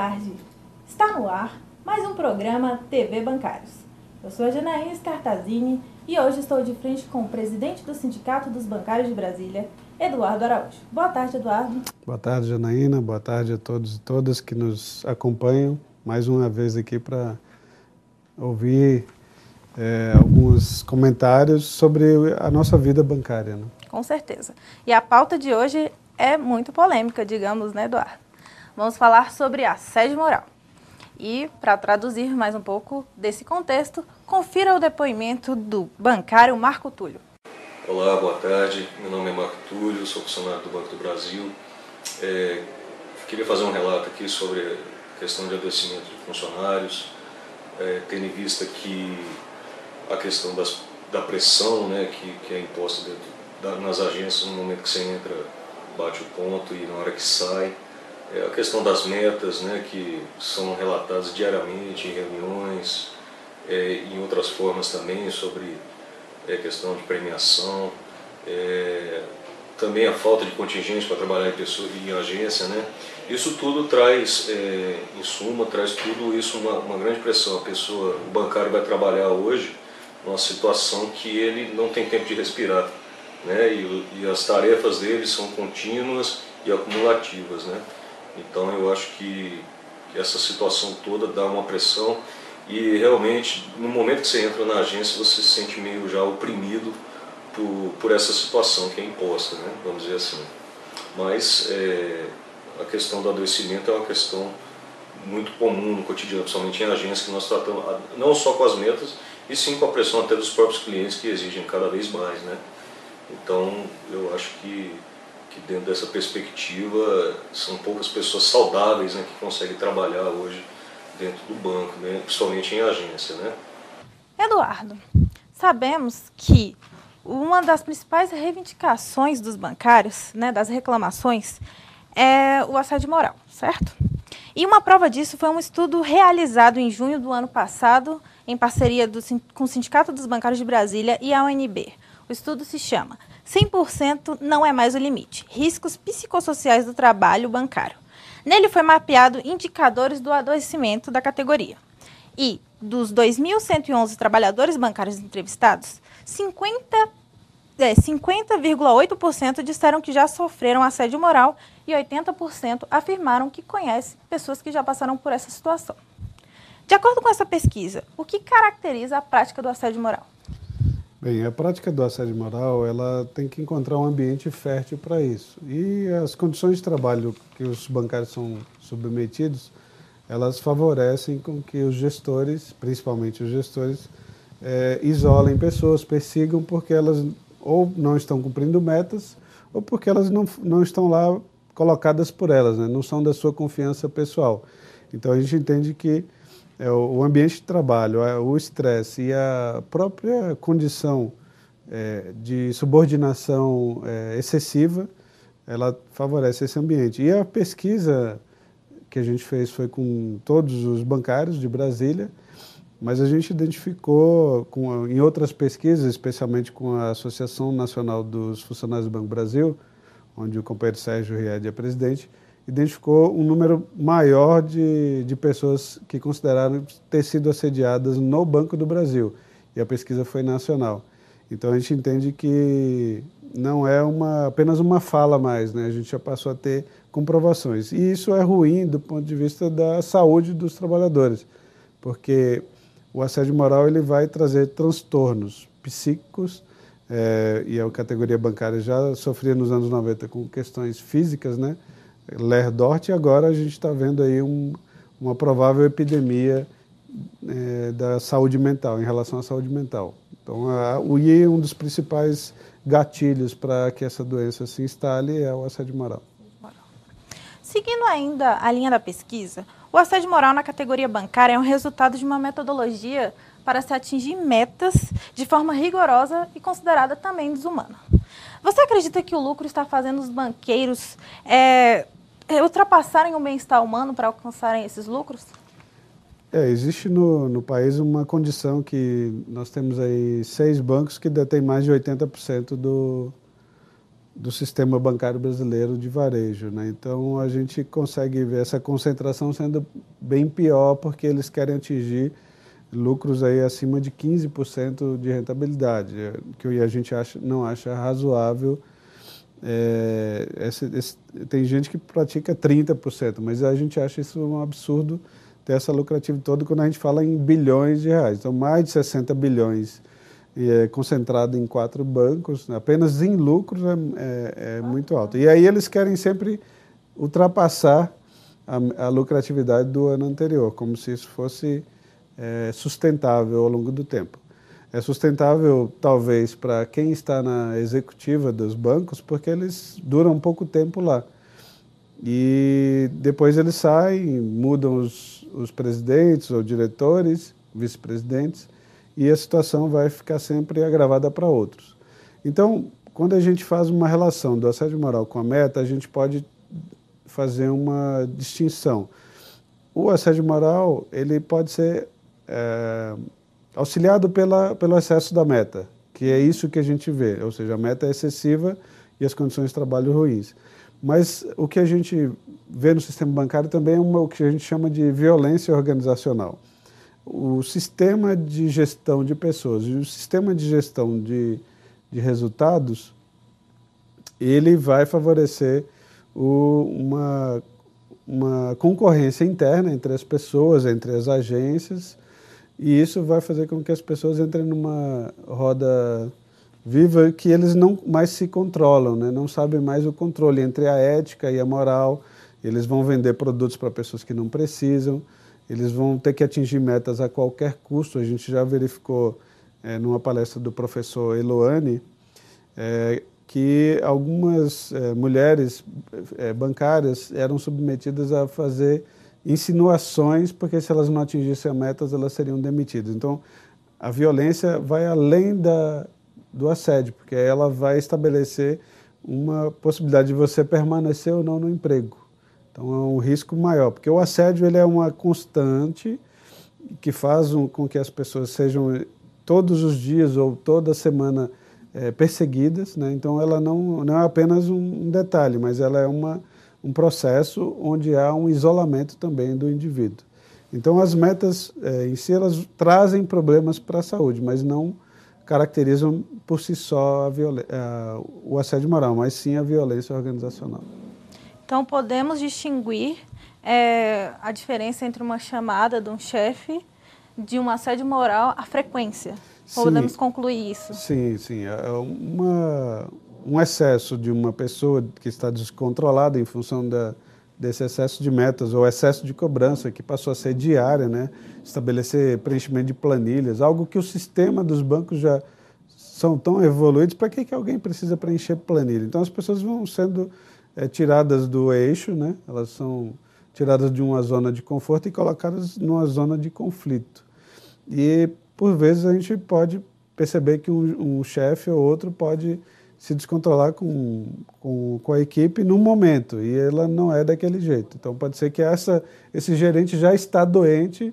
tarde. Está no ar mais um programa TV Bancários. Eu sou a Janaína Scartazini e hoje estou de frente com o presidente do Sindicato dos Bancários de Brasília, Eduardo Araújo. Boa tarde, Eduardo. Boa tarde, Janaína. Boa tarde a todos e todas que nos acompanham mais uma vez aqui para ouvir alguns comentários sobre a nossa vida bancária, né? Com certeza. E a pauta de hoje é muito polêmica, digamos, né, Eduardo? Vamos falar sobre assédio moral. E, para traduzir mais um pouco desse contexto, confira o depoimento do bancário Marco Túlio. Olá, boa tarde. Meu nome é Marco Túlio, sou funcionário do Banco do Brasil. Queria fazer um relato aqui sobre a questão de adoecimento de funcionários, tendo em vista que a questão da pressão, né, que é imposta nas agências no momento que você entra, bate o ponto e na hora que sai. A questão das metas, né, que são relatadas diariamente em reuniões, em outras formas também, sobre questão de premiação, também a falta de contingente para trabalhar em agência, né? Isso tudo traz, em suma, traz tudo isso uma grande pressão. O bancário vai trabalhar hoje numa situação que ele não tem tempo de respirar, né? E as tarefas dele são contínuas e acumulativas, né? Então eu acho que essa situação toda dá uma pressão e realmente no momento que você entra na agência você se sente meio já oprimido por essa situação que é imposta, né? Vamos dizer assim. Mas a questão do adoecimento é uma questão muito comum no cotidiano, principalmente em agências que nós tratamos não só com as metas, e sim com a pressão até dos próprios clientes que exigem cada vez mais, né? Então eu acho que dentro dessa perspectiva são poucas pessoas saudáveis, né, que conseguem trabalhar hoje dentro do banco, né, principalmente em agência, né? Eduardo, sabemos que uma das principais reivindicações dos bancários, né, das reclamações, é o assédio moral, certo? E uma prova disso foi um estudo realizado em junho do ano passado, em parceria com o Sindicato dos Bancários de Brasília e a UNB. O estudo se chama 100% não é mais o limite. Riscos psicossociais do trabalho bancário. Nele foi mapeado indicadores do adoecimento da categoria. E dos 2.111 trabalhadores bancários entrevistados, 50,8% disseram que já sofreram assédio moral e 80% afirmaram que conhecem pessoas que já passaram por essa situação. De acordo com essa pesquisa, o que caracteriza a prática do assédio moral? Bem, a prática do assédio moral, ela tem que encontrar um ambiente fértil para isso. E as condições de trabalho que os bancários são submetidos, elas favorecem com que os gestores, principalmente os gestores, isolem pessoas, persigam porque elas ou não estão cumprindo metas ou porque elas não estão lá colocadas por elas, né? Não são da sua confiança pessoal. Então a gente entende que o ambiente de trabalho, o estresse e a própria condição de subordinação excessiva, ela favorece esse ambiente. E a pesquisa que a gente fez foi com todos os bancários de Brasília, mas a gente identificou em outras pesquisas, especialmente com a Associação Nacional dos Funcionários do Banco do Brasil, onde o companheiro Sérgio Ried é presidente, identificou um número maior de pessoas que consideraram ter sido assediadas no Banco do Brasil. E a pesquisa foi nacional. Então a gente entende que não é apenas uma fala mais, né? A gente já passou a ter comprovações. E isso é ruim do ponto de vista da saúde dos trabalhadores, porque o assédio moral ele vai trazer transtornos psíquicos, e a categoria bancária já sofria nos anos 90 com questões físicas, né? Lerdort, e agora a gente está vendo aí uma provável epidemia da saúde mental, em relação à saúde mental. Então, o I, um dos principais gatilhos para que essa doença se instale é o assédio moral. Seguindo ainda a linha da pesquisa, o assédio moral na categoria bancária é um resultado de uma metodologia para se atingir metas de forma rigorosa e considerada também desumana. Você acredita que o lucro está fazendo os banqueiros ultrapassarem o bem-estar humano para alcançarem esses lucros? Existe no país uma condição que nós temos aí 6 bancos que detêm mais de 80% do sistema bancário brasileiro de varejo, né? Então, a gente consegue ver essa concentração sendo bem pior, porque eles querem atingir lucros aí acima de 15% de rentabilidade, que a gente não acha razoável. Tem gente que pratica 30%, mas a gente acha isso um absurdo, ter essa lucratividade toda quando a gente fala em bilhões de reais. Então, mais de 60 bilhões concentrado em 4 bancos, apenas em lucros, é muito alto. E aí eles querem sempre ultrapassar a lucratividade do ano anterior, como se isso fosse sustentável ao longo do tempo. É sustentável, talvez, para quem está na executiva dos bancos, porque eles duram pouco tempo lá. E depois eles saem, mudam os presidentes ou diretores, vice-presidentes, e a situação vai ficar sempre agravada para outros. Então, quando a gente faz uma relação do assédio moral com a meta, a gente pode fazer uma distinção. O assédio moral, ele pode ser auxiliado pelo excesso da meta, que é isso que a gente vê, ou seja, a meta é excessiva e as condições de trabalho ruins. Mas o que a gente vê no sistema bancário também é o que a gente chama de violência organizacional. O sistema de gestão de pessoas e o sistema de gestão de resultados, ele vai favorecer uma concorrência interna entre as pessoas, entre as agências, e isso vai fazer com que as pessoas entrem numa roda viva que eles não mais se controlam, né? Não sabem mais o controle entre a ética e a moral. Eles vão vender produtos para pessoas que não precisam, eles vão ter que atingir metas a qualquer custo. A gente já verificou numa palestra do professor Eloane que algumas mulheres bancárias eram submetidas a fazer insinuações, porque se elas não atingissem as metas, elas seriam demitidas. Então, a violência vai além do assédio, porque ela vai estabelecer uma possibilidade de você permanecer ou não no emprego. Então, é um risco maior, porque o assédio ele é uma constante que faz com que as pessoas sejam todos os dias ou toda semana perseguidas, né? Então, ela não é apenas um detalhe, mas ela é um processo onde há um isolamento também do indivíduo. Então, as metas em si, elas trazem problemas para a saúde, mas não caracterizam por si só o assédio moral, mas sim a violência organizacional. Então, podemos distinguir a diferença entre uma chamada de um chefe de um assédio moral, a frequência. Sim, podemos concluir isso? Sim. Um excesso de uma pessoa que está descontrolada em função desse excesso de metas ou excesso de cobrança que passou a ser diária, né? Estabelecer preenchimento de planilhas, algo que o sistema dos bancos já são tão evoluídos, para que alguém precisa preencher planilha? Então, as pessoas vão sendo tiradas do eixo, né? Elas são tiradas de uma zona de conforto e colocadas numa zona de conflito. E, por vezes, a gente pode perceber que um chefe ou outro pode se descontrolar com a equipe no momento, e ela não é daquele jeito. Então, pode ser que esse gerente já está doente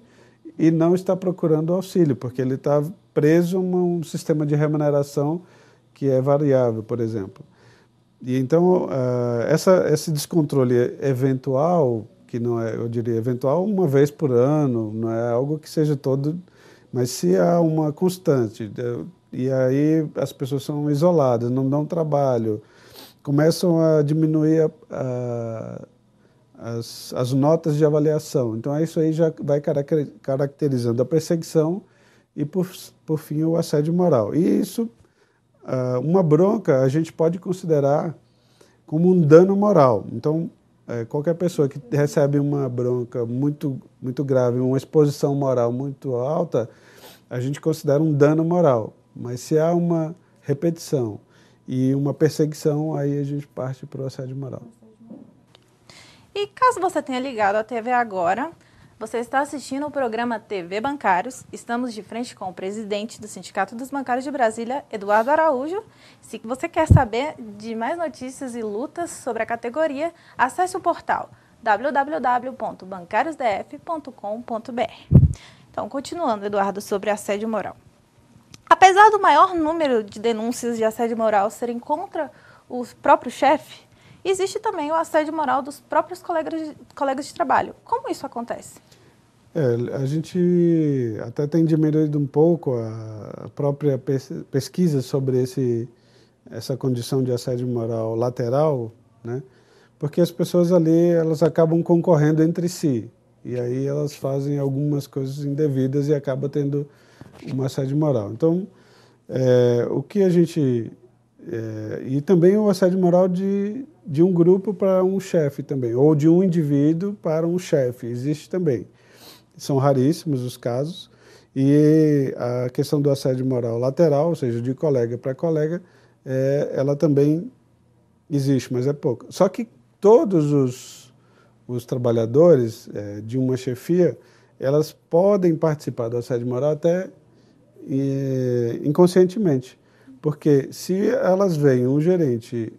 e não está procurando auxílio, porque ele está preso a um sistema de remuneração que é variável, por exemplo. E então, esse descontrole eventual, que não é, eu diria, eventual uma vez por ano, não é algo que seja todo, mas se há uma constante, e aí as pessoas são isoladas, não dão trabalho, começam a diminuir as notas de avaliação. Então, isso aí já vai caracterizando a perseguição e, por fim, o assédio moral. E isso, uma bronca, a gente pode considerar como um dano moral. Então, qualquer pessoa que recebe uma bronca muito, muito grave, uma exposição moral muito alta, a gente considera um dano moral. Mas se há uma repetição e uma perseguição, aí a gente parte para o assédio moral. E caso você tenha ligado a TV agora, você está assistindo o programa TV Bancários. Estamos de frente com o presidente do Sindicato dos Bancários de Brasília, Eduardo Araújo. Se você quer saber de mais notícias e lutas sobre a categoria, acesse o portal www.bancariosdf.com.br. Então, continuando, Eduardo, sobre assédio moral. Apesar do maior número de denúncias de assédio moral serem contra o próprio chefe, existe também o assédio moral dos próprios colegas de trabalho. Como isso acontece? A gente até tem diminuído um pouco a própria pesquisa sobre essa condição de assédio moral lateral, né? Porque as pessoas ali, elas acabam concorrendo entre si, e aí elas fazem algumas coisas indevidas e acaba tendo um assédio moral. Então, o que a gente... e também o assédio moral de um grupo para um chefe também, ou de um indivíduo para um chefe, existe também. São raríssimos os casos, e a questão do assédio moral lateral, ou seja, de colega para colega, ela também existe, mas é pouco. Só que todos os trabalhadores de uma chefia, elas podem participar do assédio moral até inconscientemente, porque se elas veem um gerente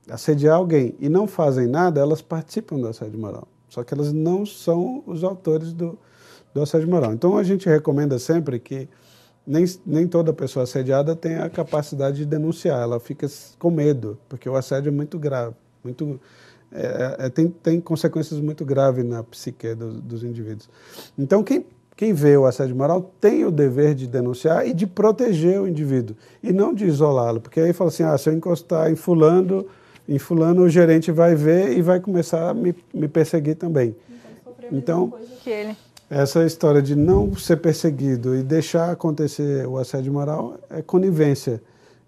assediar alguém e não fazem nada, elas participam do assédio moral, só que elas não são os autores do assédio moral. Então, a gente recomenda sempre que nem toda pessoa assediada tem a capacidade de denunciar, ela fica com medo, porque o assédio é muito grave, tem consequências muito graves na psique dos indivíduos. Então, quem vê o assédio moral tem o dever de denunciar e de proteger o indivíduo, e não de isolá-lo, porque aí fala assim, se eu encostar em fulano, o gerente vai ver e vai começar a me perseguir também. Então, essa história de não ser perseguido e deixar acontecer o assédio moral é conivência.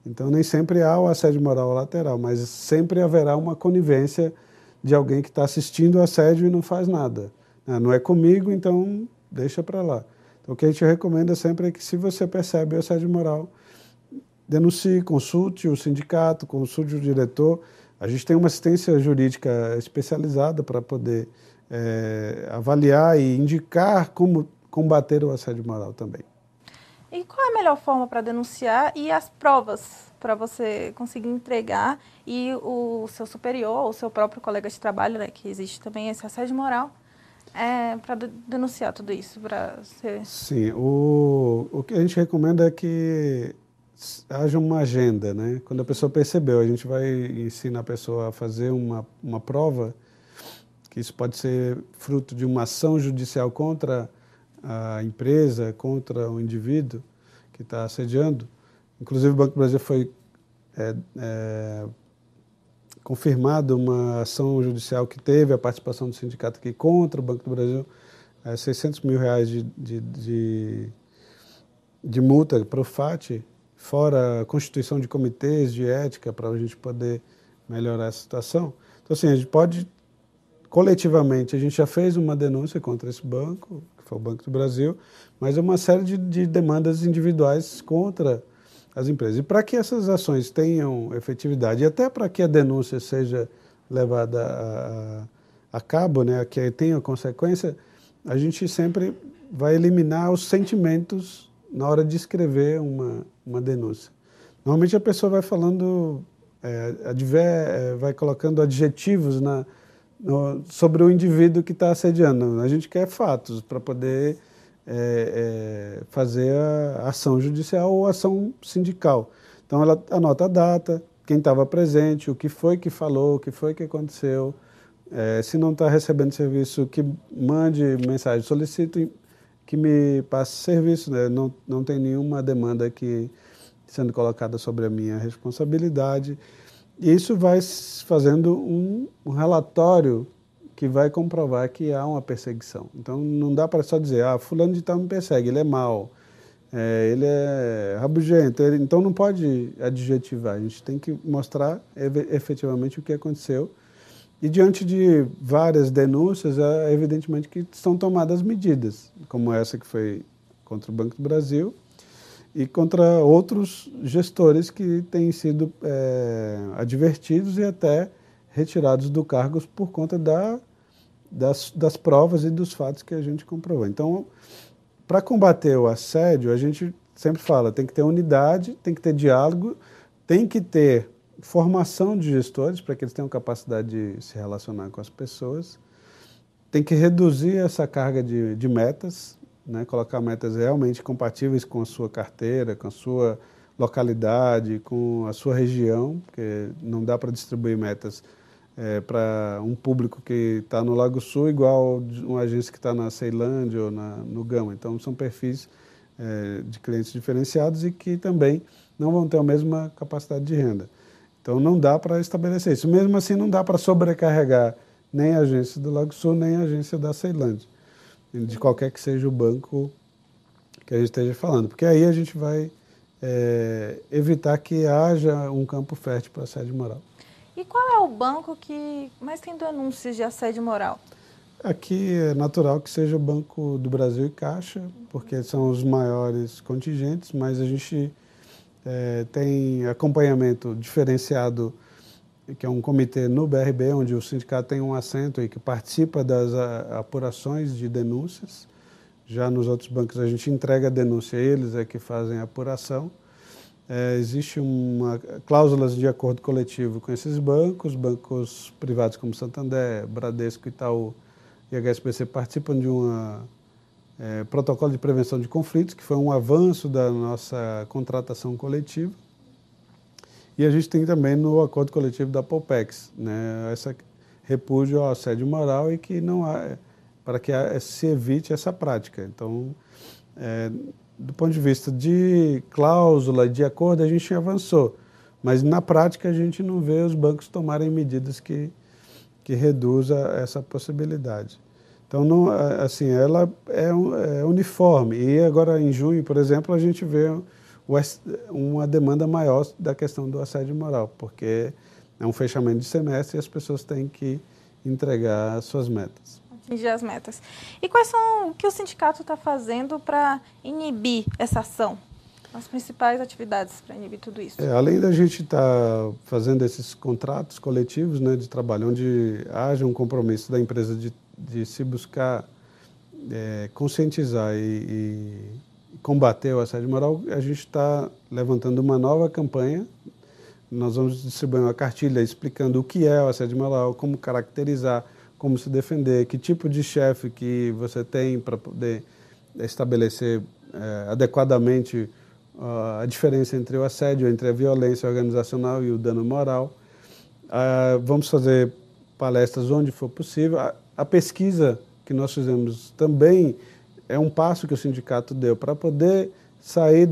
Então, nem sempre há o assédio moral lateral, mas sempre haverá uma conivência de alguém que está assistindo o assédio e não faz nada. Não é comigo, então deixa para lá. Então, o que a gente recomenda sempre é que, se você percebe o assédio moral, denuncie, consulte o sindicato, consulte o diretor. A gente tem uma assistência jurídica especializada para poder avaliar e indicar como combater o assédio moral também. E qual é a melhor forma para denunciar e as provas para você conseguir entregar e o seu superior, o seu próprio colega de trabalho, né, que existe também esse assédio moral, para denunciar tudo isso? Sim, o que a gente recomenda é que haja uma agenda, né? Quando a pessoa percebeu, a gente vai ensinar a pessoa a fazer uma prova, que isso pode ser fruto de uma ação judicial contra a empresa, contra o indivíduo que está assediando. Inclusive, o Banco do Brasil foi confirmado uma ação judicial que teve a participação do sindicato aqui contra o Banco do Brasil, R$600 mil de multa para o FAT, fora a constituição de comitês de ética para a gente poder melhorar essa situação. Então, assim, a gente pode... Coletivamente, a gente já fez uma denúncia contra esse banco, que foi o Banco do Brasil, mas é uma série de demandas individuais contra as empresas. E para que essas ações tenham efetividade, e até para que a denúncia seja levada a cabo, né, que tenha consequência, a gente sempre vai eliminar os sentimentos na hora de escrever uma denúncia. Normalmente a pessoa vai falando, vai colocando adjetivos sobre o indivíduo que está assediando. A gente quer fatos para poder fazer a ação judicial ou ação sindical. Então, ela anota a data, quem estava presente, o que foi que falou, o que foi que aconteceu. Se não está recebendo serviço, que mande mensagem, solicito que me passe serviço, né? Não tem nenhuma demanda aqui sendo colocada sobre a minha responsabilidade. Isso vai fazendo um relatório que vai comprovar que há uma perseguição. Então, não dá para só dizer, fulano de tal me persegue, ele é mau, ele é rabugento, então não pode adjetivar, a gente tem que mostrar efetivamente o que aconteceu. E diante de várias denúncias, evidentemente que são tomadas medidas, como essa que foi contra o Banco do Brasil, e contra outros gestores que têm sido advertidos e até retirados do cargo por conta das provas e dos fatos que a gente comprovou. Então, para combater o assédio, a gente sempre fala, tem que ter unidade, tem que ter diálogo, tem que ter formação de gestores para que eles tenham capacidade de se relacionar com as pessoas, tem que reduzir essa carga de metas, né, colocar metas realmente compatíveis com a sua carteira, com a sua localidade, com a sua região, porque não dá para distribuir metas para um público que está no Lago Sul igual uma agência que está na Ceilândia ou no Gama. Então, são perfis de clientes diferenciados e que também não vão ter a mesma capacidade de renda. Então, não dá para estabelecer isso. Mesmo assim, não dá para sobrecarregar nem a agência do Lago Sul, nem a agência da Ceilândia, de qualquer que seja o banco que a gente esteja falando. Porque aí a gente vai evitar que haja um campo fértil para assédio moral. E qual é o banco que mais tem denúncias de assédio moral? Aqui é natural que seja o Banco do Brasil e Caixa, porque são os maiores contingentes, mas a gente tem acompanhamento diferenciado, que é um comitê no BRB, onde o sindicato tem um assento e que participa das apurações de denúncias. Já nos outros bancos a gente entrega a denúncia, eles é que fazem a apuração. Existe cláusulas de acordo coletivo com esses bancos privados como Santander, Bradesco, Itaú e HSBC participam de um protocolo de prevenção de conflitos, que foi um avanço da nossa contratação coletiva. E a gente tem também no acordo coletivo da Polpex, né, essa repúdio ao assédio moral e que não há, para que se evite essa prática. Então, do ponto de vista de cláusula, de acordo, a gente avançou. Mas, na prática, a gente não vê os bancos tomarem medidas que reduza essa possibilidade. Então, não, assim, ela é uniforme. E agora, em junho, por exemplo, a gente vê uma demanda maior da questão do assédio moral, porque é um fechamento de semestre e as pessoas têm que entregar as suas metas. Atingir as metas. E quais são o que o sindicato está fazendo para inibir essa ação? As principais atividades para inibir tudo isso? Além da gente estar fazendo esses contratos coletivos, né, de trabalho, onde haja um compromisso da empresa de se buscar conscientizar e combater o assédio moral, a gente está levantando uma nova campanha. Nós vamos distribuir uma cartilha explicando o que é o assédio moral, como caracterizar, como se defender, que tipo de chefe que você tem para poder estabelecer adequadamente a diferença entre o assédio, entre a violência organizacional e o dano moral. Vamos fazer palestras onde for possível. A pesquisa que nós fizemos também é um passo que o sindicato deu para poder sair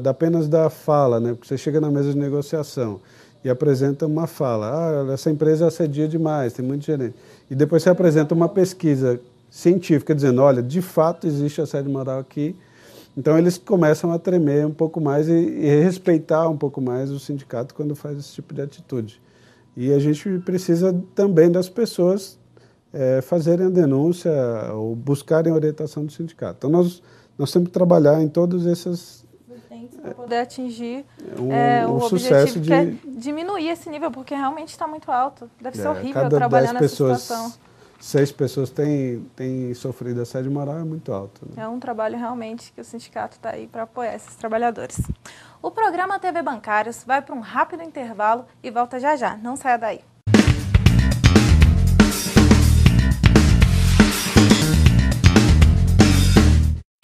apenas da fala, né? Porque você chega na mesa de negociação e apresenta uma fala, essa empresa assedia demais, tem muito gerente. E depois você apresenta uma pesquisa científica dizendo, olha, de fato existe assédio moral aqui. Então eles começam a tremer um pouco mais e respeitar um pouco mais o sindicato quando faz esse tipo de atitude. E a gente precisa também das pessoas fazerem a denúncia ou buscarem a orientação do sindicato. Então nós temos que trabalhar em todos esses para poder atingir o sucesso objetivo, que é diminuir esse nível, porque realmente está muito alto. Deve ser horrível trabalhar nessa situação. 6 pessoas têm sofrido assédio moral, é muito alto. Né? É um trabalho realmente que o sindicato está aí para apoiar esses trabalhadores. O programa TV Bancários vai para um rápido intervalo e volta já já. Não saia daí.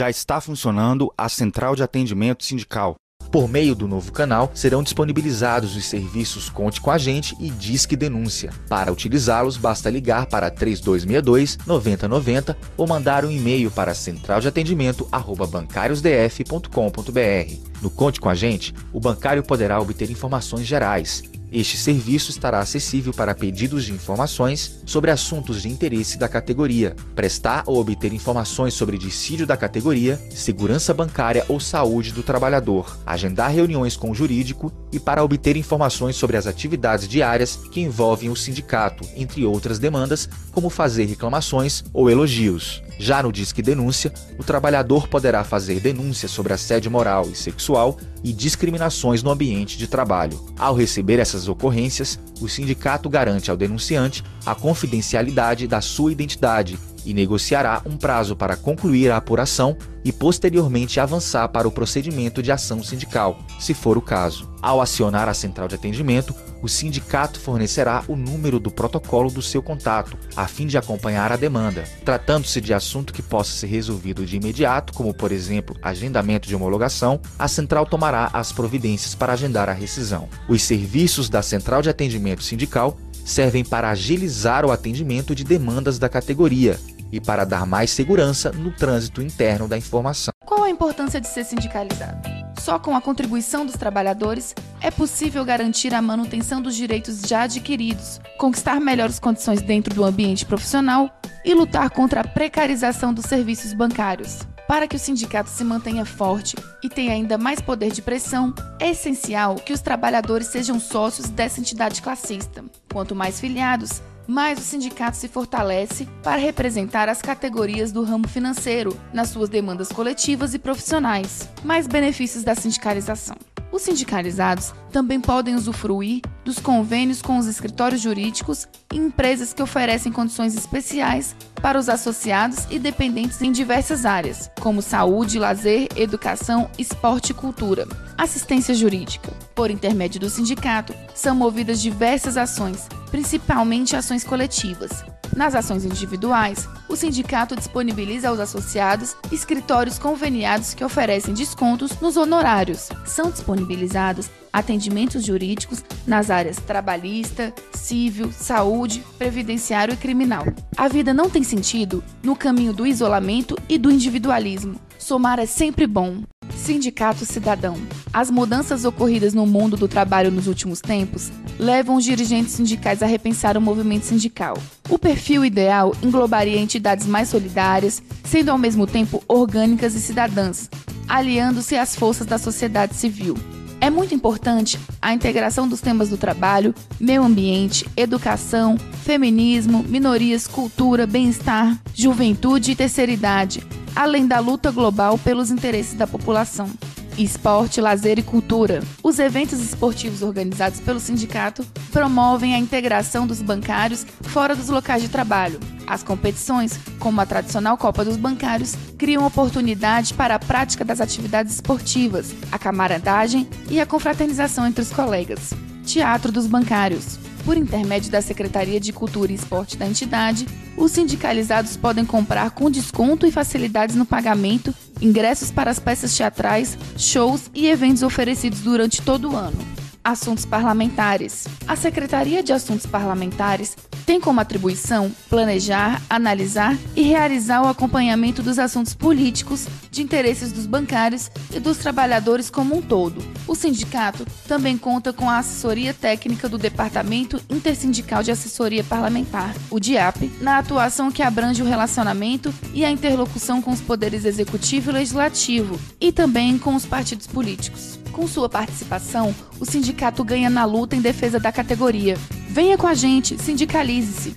Já está funcionando a Central de Atendimento Sindical. Por meio do novo canal, serão disponibilizados os serviços Conte com a Gente e Disque Denúncia. Para utilizá-los, basta ligar para 3262-9090 ou mandar um e-mail para centraldeatendimento@bancariosdf.com.br. No Conte com a Gente, o bancário poderá obter informações gerais. Este serviço estará acessível para pedidos de informações sobre assuntos de interesse da categoria, prestar ou obter informações sobre dissídio da categoria, segurança bancária ou saúde do trabalhador, agendar reuniões com o jurídico e para obter informações sobre as atividades diárias que envolvem o sindicato, entre outras demandas, como fazer reclamações ou elogios. Já no Disque Denúncia, o trabalhador poderá fazer denúncias sobre assédio moral e sexual e discriminações no ambiente de trabalho. Ao receber essas ocorrências, o sindicato garante ao denunciante a confidencialidade da sua identidade e negociará um prazo para concluir a apuração e posteriormente avançar para o procedimento de ação sindical, se for o caso. Ao acionar a central de atendimento, o sindicato fornecerá o número do protocolo do seu contato, a fim de acompanhar a demanda. Tratando-se de assunto que possa ser resolvido de imediato, como por exemplo, agendamento de homologação, a central tomará as providências para agendar a rescisão. Os serviços da central de atendimento sindical servem para agilizar o atendimento de demandas da categoria e para dar mais segurança no trânsito interno da informação. Qual a importância de ser sindicalizado? Só com a contribuição dos trabalhadores é possível garantir a manutenção dos direitos já adquiridos, conquistar melhores condições dentro do ambiente profissional e lutar contra a precarização dos serviços bancários. Para que o sindicato se mantenha forte e tenha ainda mais poder de pressão, é essencial que os trabalhadores sejam sócios dessa entidade classista. Quanto mais filiados, mais o sindicato se fortalece para representar as categorias do ramo financeiro nas suas demandas coletivas e profissionais. Mais benefícios da sindicalização. Os sindicalizados também podem usufruir dos convênios com os escritórios jurídicos e empresas que oferecem condições especiais para os associados e dependentes em diversas áreas, como saúde, lazer, educação, esporte e cultura. Assistência jurídica. Por intermédio do sindicato, são movidas diversas ações, principalmente ações coletivas. Nas ações individuais, o sindicato disponibiliza aos associados escritórios conveniados que oferecem descontos nos honorários. São disponibilizados atendimentos jurídicos nas áreas trabalhista, civil, saúde, previdenciário e criminal. A vida não tem sentido no caminho do isolamento e do individualismo. Somar é sempre bom. Sindicato cidadão. As mudanças ocorridas no mundo do trabalho nos últimos tempos levam os dirigentes sindicais a repensar o movimento sindical. O perfil ideal englobaria entidades mais solidárias, sendo ao mesmo tempo orgânicas e cidadãs, aliando-se às forças da sociedade civil. É muito importante a integração dos temas do trabalho, meio ambiente, educação, feminismo, minorias, cultura, bem-estar, juventude e terceira idade, além da luta global pelos interesses da população. Esporte, lazer e cultura. Os eventos esportivos organizados pelo sindicato promovem a integração dos bancários fora dos locais de trabalho. As competições, como a tradicional Copa dos Bancários, criam oportunidade para a prática das atividades esportivas, a camaradagem e a confraternização entre os colegas. Teatro dos Bancários. Por intermédio da Secretaria de Cultura e Esporte da entidade, os sindicalizados podem comprar com desconto e facilidades no pagamento ingressos para as peças teatrais, shows e eventos oferecidos durante todo o ano. Assuntos parlamentares. A Secretaria de Assuntos Parlamentares tem como atribuição planejar, analisar e realizar o acompanhamento dos assuntos políticos de interesses dos bancários e dos trabalhadores como um todo. O sindicato também conta com a assessoria técnica do Departamento Intersindical de Assessoria Parlamentar, o DIAP, na atuação que abrange o relacionamento e a interlocução com os poderes executivo e legislativo e também com os partidos políticos. Com sua participação, o sindicato ganha na luta em defesa da categoria. Venha com a gente, sindicalize-se!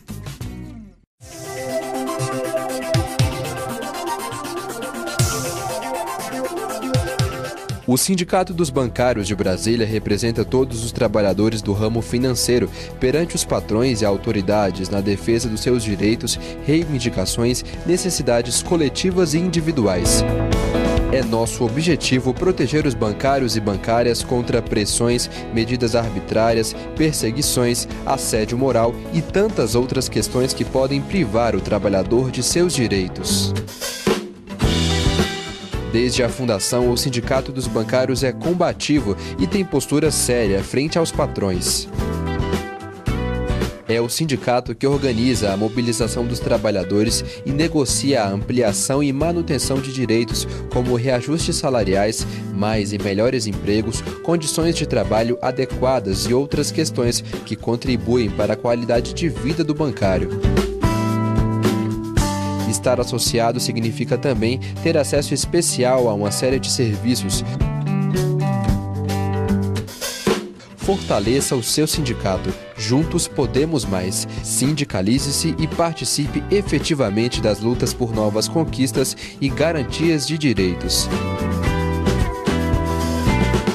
O Sindicato dos Bancários de Brasília representa todos os trabalhadores do ramo financeiro perante os patrões e autoridades na defesa dos seus direitos, reivindicações, necessidades coletivas e individuais. É nosso objetivo proteger os bancários e bancárias contra pressões, medidas arbitrárias, perseguições, assédio moral e tantas outras questões que podem privar o trabalhador de seus direitos. Desde a fundação, o Sindicato dos Bancários é combativo e tem postura séria frente aos patrões. É o sindicato que organiza a mobilização dos trabalhadores e negocia a ampliação e manutenção de direitos, como reajustes salariais, mais e melhores empregos, condições de trabalho adequadas e outras questões que contribuem para a qualidade de vida do bancário. Estar associado significa também ter acesso especial a uma série de serviços. Fortaleça o seu sindicato. Juntos podemos mais. Sindicalize-se e participe efetivamente das lutas por novas conquistas e garantias de direitos.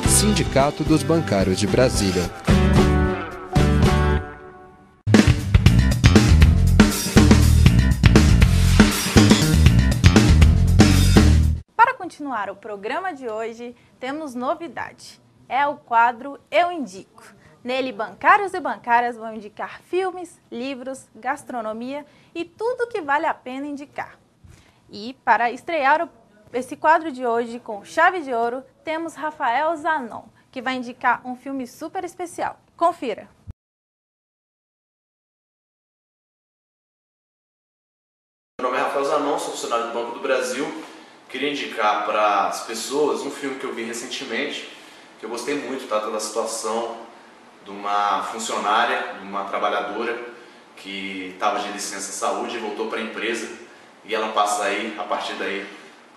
Sindicato dos Bancários de Brasília. no ar o programa de hoje, temos novidade. É o quadro Eu Indico. Nele, bancários e bancárias vão indicar filmes, livros, gastronomia e tudo que vale a pena indicar. E para estrear esse quadro de hoje com chave de ouro, temos Rafael Zanon, que vai indicar um filme super especial. Confira! Meu nome é Rafael Zanon, sou funcionário do Banco do Brasil. Queria indicar para as pessoas um filme que eu vi recentemente, que eu gostei muito, trata da situação de uma funcionária, de uma trabalhadora que estava de licença saúde e voltou para a empresa, e ela passa aí, a partir daí,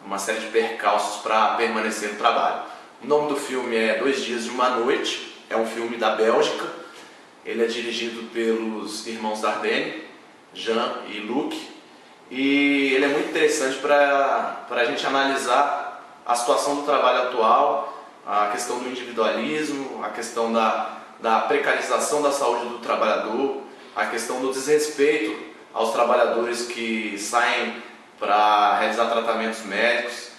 uma série de percalços para permanecer no trabalho. O nome do filme é 2 Dias e Uma Noite, é um filme da Bélgica. Ele é dirigido pelos irmãos Dardenne, Jean e Luc, e ele é muito interessante para a gente analisar a situação do trabalho atual, a questão do individualismo, a questão da precarização da saúde do trabalhador, a questão do desrespeito aos trabalhadores que saem para realizar tratamentos médicos,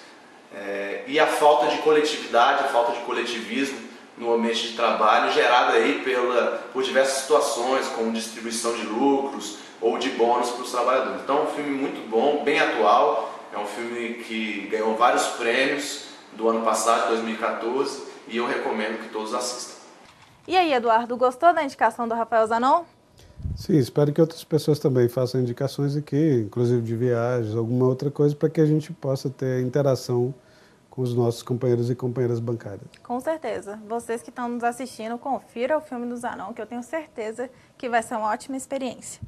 e a falta de coletividade, a falta de coletivismo no ambiente de trabalho gerada aí por diversas situações, como distribuição de lucros ou de bônus para os trabalhadores. Então é um filme muito bom, bem atual, é um filme que ganhou vários prêmios do ano passado, 2014, e eu recomendo que todos assistam. E aí, Eduardo, gostou da indicação do Rafael Zanon? Sim, espero que outras pessoas também façam indicações aqui, inclusive de viagens, alguma outra coisa, para que a gente possa ter interação com os nossos companheiros e companheiras bancárias. Com certeza. Vocês que estão nos assistindo, confira o filme do Zanon, que eu tenho certeza que vai ser uma ótima experiência.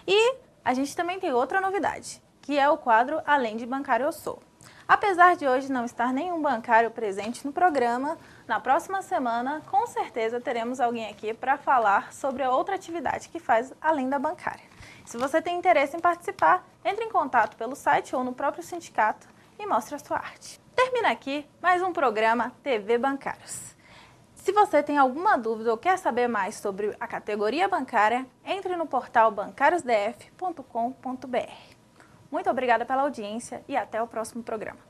E a gente também tem outra novidade, que é o quadro Além de Bancário Eu Sou. Apesar de hoje não estar nenhum bancário presente no programa, na próxima semana, com certeza, teremos alguém aqui para falar sobre a outra atividade que faz além da bancária. Se você tem interesse em participar, entre em contato pelo site ou no próprio sindicato e mostre a sua arte. Termina aqui mais um programa TV Bancários. Se você tem alguma dúvida ou quer saber mais sobre a categoria bancária, entre no portal bancariosdf.com.br. Muito obrigada pela audiência e até o próximo programa.